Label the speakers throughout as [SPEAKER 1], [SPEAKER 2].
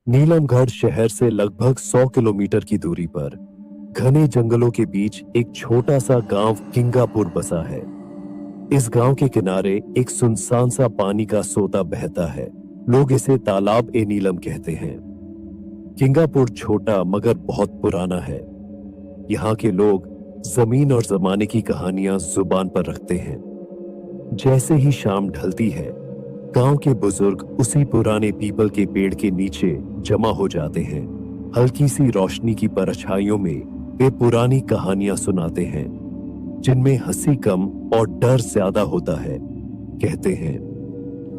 [SPEAKER 1] नीलमगढ़ शहर से लगभग 100 किलोमीटर की दूरी पर घने जंगलों के बीच एक छोटा सा गांव किंगापुर बसा है। इस गांव के किनारे एक सुनसान सा पानी का सोता बहता है। लोग इसे तालाब ए नीलम कहते हैं। किंगापुर छोटा मगर बहुत पुराना है। यहाँ के लोग जमीन और जमाने की कहानियां जुबान पर रखते हैं। जैसे ही शाम ढलती है, गांव के बुजुर्ग उसी पुराने पीपल के पेड़ के नीचे जमा हो जाते हैं। हल्की सी रोशनी की परछाइयों में वे पुरानी कहानियां सुनाते हैं, जिनमें हंसी कम और डर ज्यादा होता है। कहते हैं,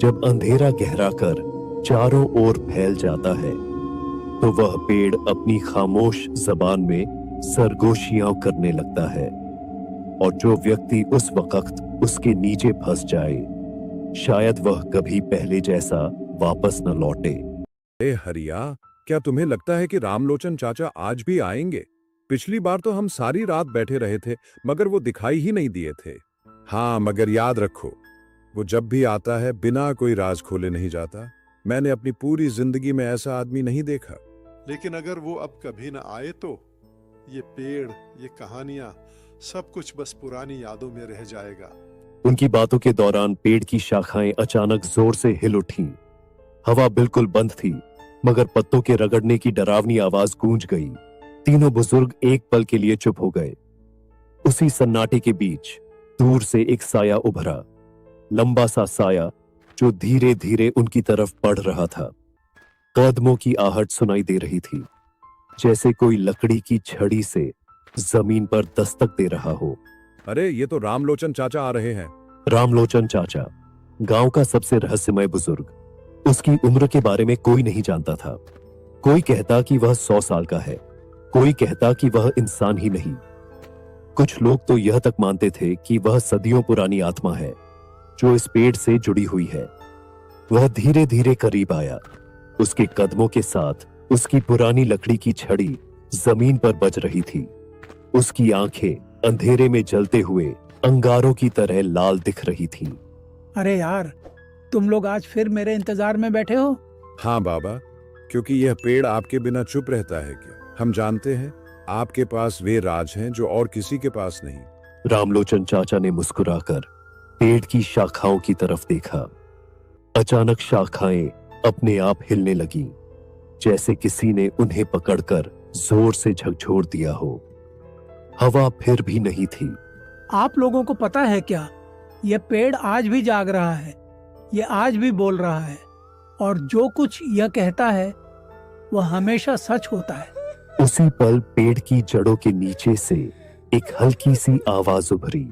[SPEAKER 1] जब अंधेरा गहरा कर चारों ओर फैल जाता है, तो वह पेड़ अपनी खामोश जबान में सरगोशियां करने लगता है, और जो व्यक्ति उस वक्त उसके नीचे फंस जाए, शायद वह कभी पहले जैसा वापस न लौटे।
[SPEAKER 2] ए हरिया, क्या तुम्हें लगता है कि रामलोचन चाचा आज भी आएंगे? पिछली बार तो हम सारी रात बैठे रहे थे, मगर वो दिखाई ही नहीं दिए थे। हाँ, मगर याद रखो, वो जब भी आता है बिना कोई राज खोले नहीं जाता। मैंने अपनी पूरी जिंदगी में ऐसा आदमी नहीं देखा।
[SPEAKER 3] लेकिन अगर वो अब कभी न आए तो ये पेड़, ये कहानियां, सब कुछ बस पुरानी यादों में रह जाएगा।
[SPEAKER 1] उनकी बातों के दौरान पेड़ की शाखाएं अचानक जोर से हिल उठीं। हवा बिल्कुल बंद थी, मगर पत्तों के रगड़ने की डरावनी आवाज गूंज गई। तीनों बुजुर्ग एक पल के लिए चुप हो गए। उसी सन्नाटे के बीच दूर से एक साया उभरा, लंबा सा साया जो धीरे धीरे उनकी तरफ बढ़ रहा था। कदमों की आहट सुनाई दे रही थी, जैसे कोई लकड़ी की छड़ी से जमीन पर दस्तक दे रहा हो।
[SPEAKER 2] अरे, ये तो रामलोचन चाचा आ रहे हैं।
[SPEAKER 1] रामलोचन चाचा, गांव का सबसे रहस्यमय बुजुर्ग। उसकी उम्र के बारे में कोई नहीं जानता था। कोई कहता कि वह 100 साल का है, कोई कहता कि वह इंसान ही नहीं। कुछ लोग तो यह तक मानते थे कि वह सदियों पुरानी आत्मा है, जो इस पेड़ से जुड़ी हुई है। वह धीरे धीरे करीब आया। उसके कदमों के साथ उसकी पुरानी लकड़ी की छड़ी जमीन पर बज रही थी। उसकी आंखें अंधेरे में जलते हुए अंगारों की तरह लाल दिख रही थीं।
[SPEAKER 4] अरे यार, तुम लोग आज फिर मेरे इंतजार में बैठे हो?
[SPEAKER 2] हाँ बाबा, क्योंकि यह पेड़ आपके बिना चुप रहता है क्या? हम जानते हैं आपके पास वे राज हैं जो और किसी के पास नहीं।
[SPEAKER 1] रामलोचन चाचा ने मुस्कुराकर पेड़ की शाखाओं की तरफ देखा। अचानक शाखाएं अपने आप हिलने लगीं, जैसे किसी ने उन्हें पकड़कर जोर से झकझोर दिया हो। हवा फिर भी नहीं थी।
[SPEAKER 4] आप लोगों को पता है क्या, यह पेड़ आज भी जाग रहा है, यह आज भी बोल रहा है, और जो कुछ यह कहता है वह हमेशा सच होता है।
[SPEAKER 1] उसी पल पेड़ की जड़ों के नीचे से एक हल्की सी आवाज उभरी,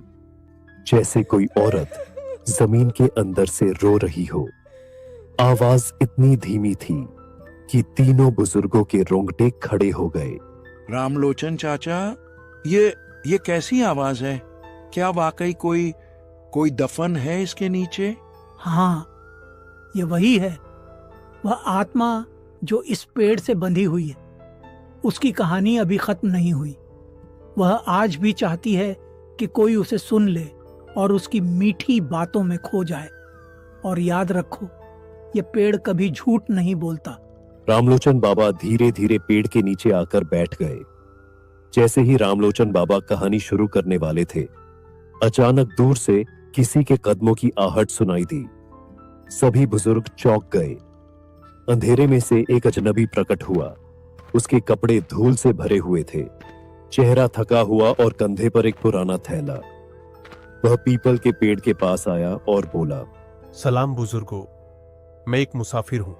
[SPEAKER 1] जैसे कोई औरत जमीन के अंदर से रो रही हो। आवाज इतनी धीमी थी कि तीनों बुजुर्गों के रोंगटे खड़े हो गए।
[SPEAKER 5] रामलोचन चाचा, ये कैसी आवाज है? क्या वाकई कोई दफन है इसके नीचे?
[SPEAKER 4] हाँ, ये वही है, वह आत्मा जो इस पेड़ से बंधी हुई है। उसकी कहानी अभी खत्म नहीं हुई। वह आज भी चाहती है कि कोई उसे सुन ले और उसकी मीठी बातों में खो जाए। और याद रखो, यह पेड़ कभी झूठ नहीं बोलता।
[SPEAKER 1] रामलोचन बाबा धीरे धीरे पेड़ के नीचे आकर बैठ गए। जैसे ही रामलोचन बाबा कहानी शुरू करने वाले थे, अचानक दूर से किसी के कदमों की आहट सुनाई दी। सभी बुजुर्ग चौंक गए। अंधेरे में से एक अजनबी प्रकट हुआ। उसके कपड़े धूल से भरे हुए थे, चेहरा थका हुआ और कंधे पर एक पुराना थैला। वह पीपल के पेड़ के पास आया और बोला,
[SPEAKER 6] सलाम बुजुर्गों, मैं एक मुसाफिर हूं,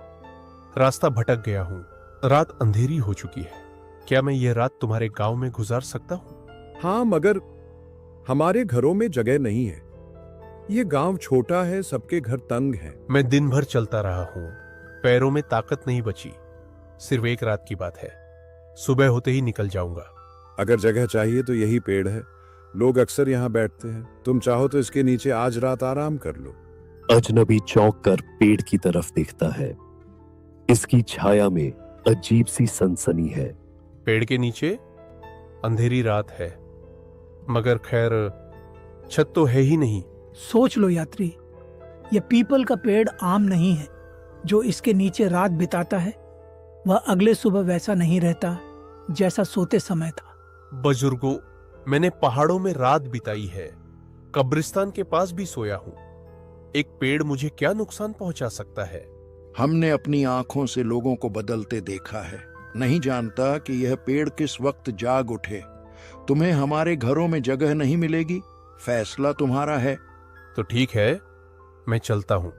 [SPEAKER 6] रास्ता भटक गया हूं। रात अंधेरी हो चुकी है। क्या मैं ये रात तुम्हारे गांव में गुजार सकता हूं?
[SPEAKER 2] हाँ, मगर हमारे घरों में जगह नहीं है। ये गांव छोटा है, सबके घर तंग हैं।
[SPEAKER 6] मैं दिन भर चलता रहा हूं, पैरों में ताकत नहीं बची। सिर्फ एक रात की बात है, सुबह होते ही निकल जाऊंगा।
[SPEAKER 2] अगर जगह चाहिए तो यही पेड़ है, लोग अक्सर यहाँ बैठते हैं। तुम चाहो तो इसके नीचे आज रात आराम कर लो।
[SPEAKER 1] अजनबी चौंक कर पेड़ की तरफ देखता है। इसकी छाया में अजीब सी सनसनी है।
[SPEAKER 6] पेड़ के नीचे अंधेरी रात है, मगर खैर छत तो है ही नहीं।
[SPEAKER 4] सोच लो यात्री, यह पीपल का पेड़ आम नहीं है जो इसके नीचे रात बिताता है। वह अगले सुबह वैसा नहीं रहता जैसा सोते समय था।
[SPEAKER 6] बुजुर्गों, मैंने पहाड़ों में रात बिताई है, कब्रिस्तान के पास भी सोया हूं। एक पेड़ मुझे क्या नुकसान पहुंचा सकता है?
[SPEAKER 5] हमने अपनी आंखों से लोगों को बदलते देखा है। नहीं जानता कि यह पेड़ किस वक्त जाग उठे। तुम्हें हमारे घरों में जगह नहीं मिलेगी, फैसला तुम्हारा है।
[SPEAKER 6] तो ठीक है, मैं चलता हूं।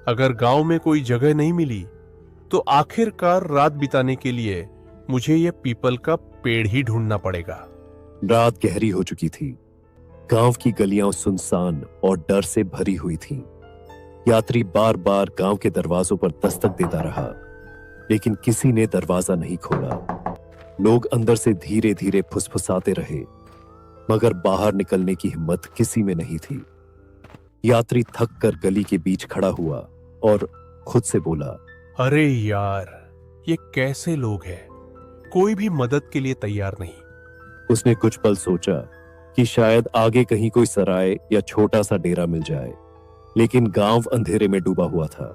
[SPEAKER 6] अगर गांव में कोई जगह नहीं मिली तो आखिरकार रात बिताने के लिए मुझे यह पीपल का पेड़ ही ढूंढना पड़ेगा।
[SPEAKER 1] रात गहरी हो चुकी थी। गांव की गलियां सुनसान और डर से भरी हुई थीं। यात्री बार बार गांव के दरवाजों पर दस्तक देता रहा, लेकिन किसी ने दरवाजा नहीं खोला। लोग अंदर से धीरे धीरे फुसफुसाते रहे, मगर बाहर निकलने की हिम्मत किसी में नहीं थी। यात्री थक कर गली के बीच खड़ा हुआ और खुद से बोला,
[SPEAKER 6] अरे यार, ये कैसे लोग हैं? कोई भी मदद के लिए तैयार नहीं।
[SPEAKER 1] उसने कुछ पल सोचा कि शायद आगे कहीं कोई सराय या छोटा सा डेरा मिल जाए, लेकिन गांव अंधेरे में डूबा हुआ था।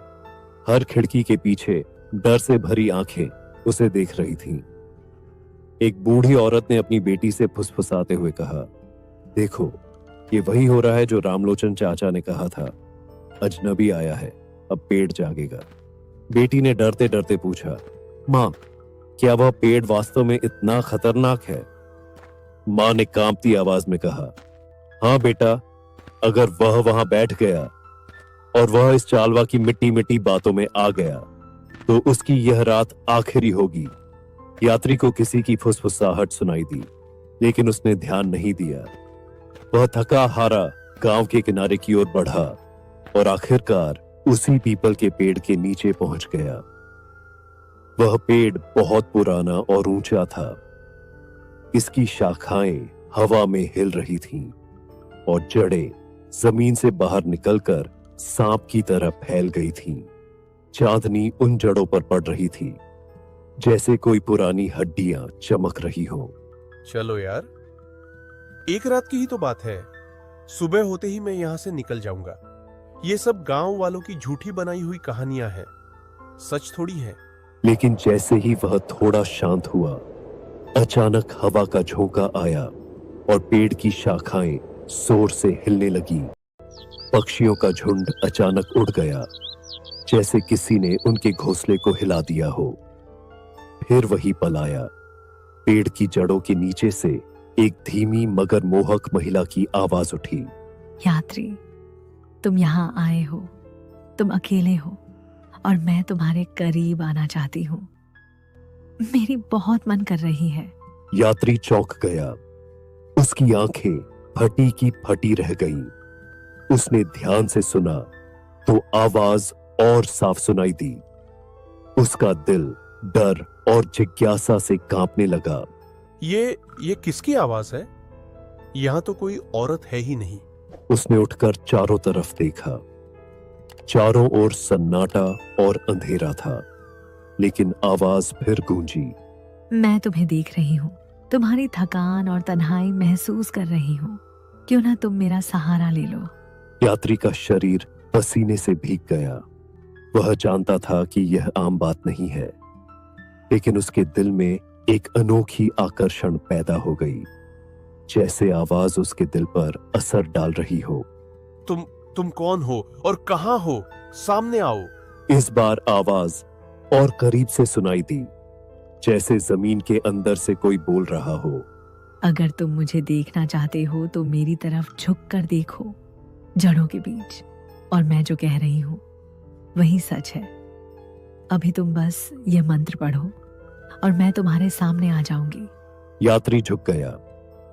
[SPEAKER 1] हर खिड़की के पीछे डर से भरी आंखें उसे देख रही थीं। एक बूढ़ी औरत ने अपनी बेटी से फुसफुसाते हुए कहा, देखो, ये वही हो रहा है जो रामलोचन चाचा ने कहा था। अजनबी आया है, अब पेड़ जागेगा। बेटी ने डरते डरते पूछा, मां, क्या वह पेड़ वास्तव में इतना खतरनाक है? मां ने कांपती आवाज में कहा, हां बेटा, अगर वह वहां बैठ गया और वह इस चालवा की मिट्टी मिट्टी बातों में आ गया तो उसकी यह रात आखिरी होगी। यात्री को किसी की फुसफुसाहट सुनाई दी, लेकिन उसने ध्यान नहीं दिया। वह थका हारा गांव के किनारे की ओर बढ़ा और आखिरकार उसी पीपल के पेड़ के नीचे पहुंच गया। वह पेड़ बहुत पुराना और ऊंचा था। इसकी शाखाएं हवा में हिल रही थीं और जड़ें जमीन से बाहर निकलकर सांप की तरह फैल गई थीं। चांदनी उन जड़ों पर पड़ रही थी जैसे कोई पुरानी हड्डियां चमक रही हों।
[SPEAKER 6] चलो यार, एक रात की ही तो बात है। सुबह होते ही मैं यहां से निकल जाऊंगा। ये सब गांव वालों की झूठी बनाई हुई कहानियां हैं, सच थोड़ी है।
[SPEAKER 1] लेकिन जैसे ही वह थोड़ा शांत हुआ, अचानक हवा का झोंका आया और पेड़ की शाखाएं जोर से हिलने लगी। पक्षियों का झुंड अचानक उड़ गया, जैसे किसी ने उनके घोंसले को हिला दिया हो। फिर वही पल आया। पेड़ की जड़ों के नीचे से एक धीमी मगर मोहक महिला की आवाज उठी,
[SPEAKER 7] यात्री, तुम यहाँ आए हो। तुम अकेले हो और मैं तुम्हारे करीब आना चाहती हूँ। मेरी बहुत मन कर रही है।
[SPEAKER 1] यात्री चौंक गया। उसकी आंखें फटी की फटी रह गईं। उसने ध्यान से सुना तो आवाज और साफ सुनाई दी। उसका दिल डर और जिज्ञासा से कांपने लगा।
[SPEAKER 6] ये किसकी आवाज है? यहां तो कोई औरत है ही नहीं।
[SPEAKER 1] उसने उठकर चारों तरफ देखा। चारों ओर सन्नाटा और अंधेरा था, लेकिन आवाज फिर गूंजी,
[SPEAKER 7] मैं तुम्हें देख रही हूँ। तुम्हारी थकान और तन्हाई महसूस कर रही हूँ। क्यों ना तुम मेरा सहारा ले लो।
[SPEAKER 1] यात्री का शरीर पसीने से भीग गया। वह जानता था कि यह आम बात नहीं है, लेकिन उसके दिल में एक अनोखी आकर्षण पैदा हो गई, जैसे आवाज उसके दिल पर असर डाल रही हो।
[SPEAKER 6] तुम कौन हो और कहां हो? सामने आओ।
[SPEAKER 1] इस बार आवाज और करीब से सुनाई दी, जैसे जमीन के अंदर से कोई बोल रहा हो।
[SPEAKER 7] अगर तुम मुझे देखना चाहते हो तो मेरी तरफ झुक कर देखो, जड़ों के बीच। और मैं जो कह रही हूँ वही सच है। अभी तुम बस ये मंत्र पढ़ो और मैं तुम्हारे सामने आ जाऊंगी।
[SPEAKER 1] यात्री झुक गया।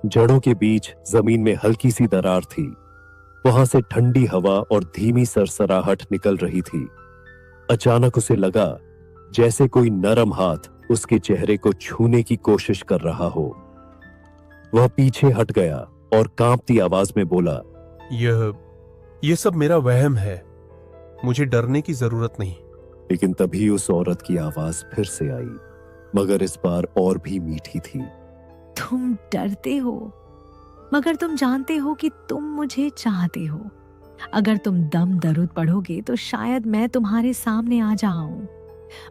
[SPEAKER 1] जड़ों के बीच जमीन में हल्की सी दरार थी। वहां से ठंडी हवा और धीमी सरसराहट निकल रही थी। अचानक उसे लगा जैसे कोई नरम हाथ उसके चेहरे को छूने की कोशिश कर रहा हो। वह पीछे हट गया और कांपती आवाज में बोला,
[SPEAKER 6] यह सब मेरा वहम है। मुझे डरने की जरूरत नहीं।
[SPEAKER 1] लेकिन तभी उस औरत की आवाज फिर से आई, मगर इस बार और भी मीठी थी।
[SPEAKER 7] तुम डरते हो, मगर तुम जानते हो कि तुम मुझे चाहते हो। अगर तुम दम दरुद पढ़ोगे तो शायद मैं तुम्हारे सामने आ जाऊं।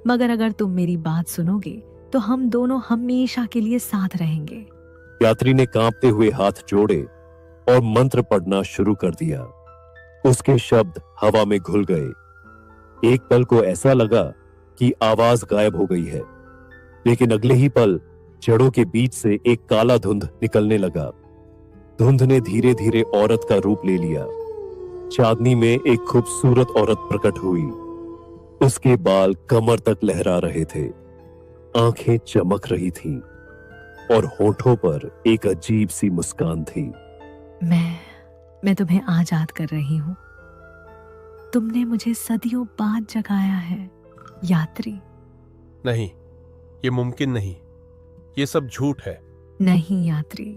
[SPEAKER 7] मगर अगर तुम मेरी बात सुनोगे तो हम दोनों हमेशा के लिए साथ रहेंगे।
[SPEAKER 1] यात्री ने कांपते हुए हाथ जोड़े और मंत्र पढ़ना शुरू कर दिया। उसके शब्द हवा में घुल गए। एक पल को ऐसा लगा कि आवाज गायब हो गई है, लेकिन अगले ही पल जड़ों के बीच से एक काला धुंध निकलने लगा। धुंध ने धीरे धीरे औरत का रूप ले लिया। चांदनी में एक खूबसूरत औरत प्रकट हुई। उसके बाल कमर तक लहरा रहे थे, आंखें चमक रही थीं और होठों पर एक अजीब सी मुस्कान थी।
[SPEAKER 7] मैं तुम्हें आज याद कर रही हूं। तुमने मुझे सदियों बाद जगाया है, यात्री।
[SPEAKER 6] नहीं, ये मुमकिन नहीं। ये सब झूठ है।
[SPEAKER 7] नहीं यात्री,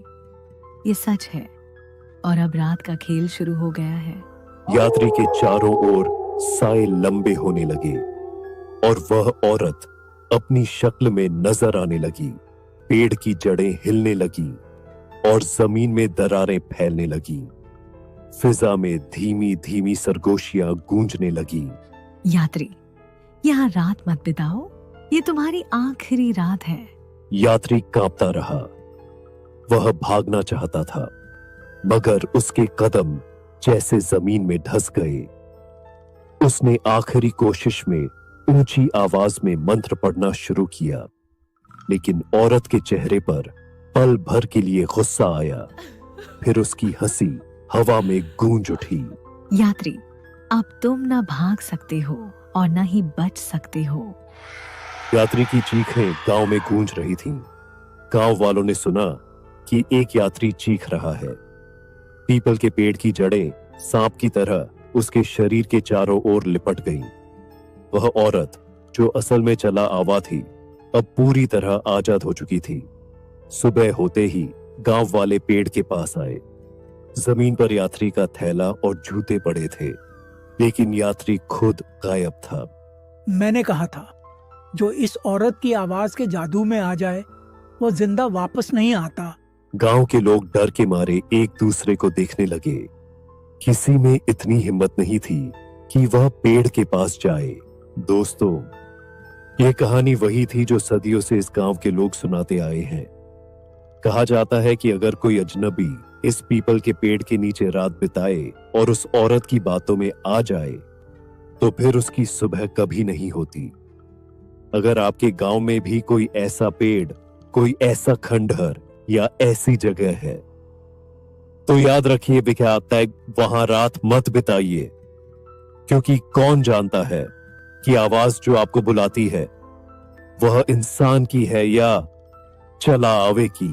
[SPEAKER 7] ये सच है। और अब रात का खेल शुरू हो गया है।
[SPEAKER 1] यात्री के चारों ओर साए लंबे होने लगे और वह औरत अपनी शक्ल में नजर आने लगी। पेड़ की जड़ें हिलने लगी और जमीन में दरारें फैलने लगी। फिजा में धीमी धीमी सरगोशियां गूंजने लगी।
[SPEAKER 7] यात्री, यहाँ रात मत बिताओ। ये तुम्हारी आखिरी रात है।
[SPEAKER 1] यात्री कांपता रहा। वह भागना चाहता था, मगर उसके कदम जैसे जमीन में धंस गए। उसने आखिरी कोशिश में ऊंची आवाज में मंत्र पढ़ना शुरू किया, लेकिन औरत के चेहरे पर पल भर के लिए गुस्सा आया। फिर उसकी हंसी हवा में गूंज उठी।
[SPEAKER 7] यात्री, अब तुम न भाग सकते हो और न ही बच सकते हो।
[SPEAKER 1] यात्री की चीखें गांव में गूंज रही थीं। गांव वालों ने सुना कि एक यात्री चीख रहा है। पीपल के पेड़ की जड़ें सांप की तरह उसके शरीर के चारों ओर लिपट गईं। वह औरत जो असल में चला आवा थी, अब पूरी तरह आजाद हो चुकी थी। सुबह होते ही गांव वाले पेड़ के पास आए। जमीन पर यात्री का थैला और जूते पड़े थे, लेकिन यात्री खुद गायब था।
[SPEAKER 4] मैंने कहा था, जो इस औरत की आवाज के जादू में आ जाए वो जिंदा वापस नहीं आता।
[SPEAKER 1] गांव के लोग डर के मारे एक दूसरे को देखने लगे। किसी में इतनी हिम्मत नहीं थी कि वह पेड़ के पास जाए। दोस्तों, यह कहानी वही थी जो सदियों से इस गांव के लोग सुनाते आए हैं। कहा जाता है कि अगर कोई अजनबी इस पीपल के पेड़ के नीचे रात बिताए और उस औरत की बातों में आ जाए, तो फिर उसकी सुबह कभी नहीं होती। अगर आपके गांव में भी कोई ऐसा पेड़, कोई ऐसा खंडहर या ऐसी जगह है, तो याद रखिए विख्यात वहां रात मत बिताइए, क्योंकि कौन जानता है कि आवाज जो आपको बुलाती है वह इंसान की है या चला आवे की।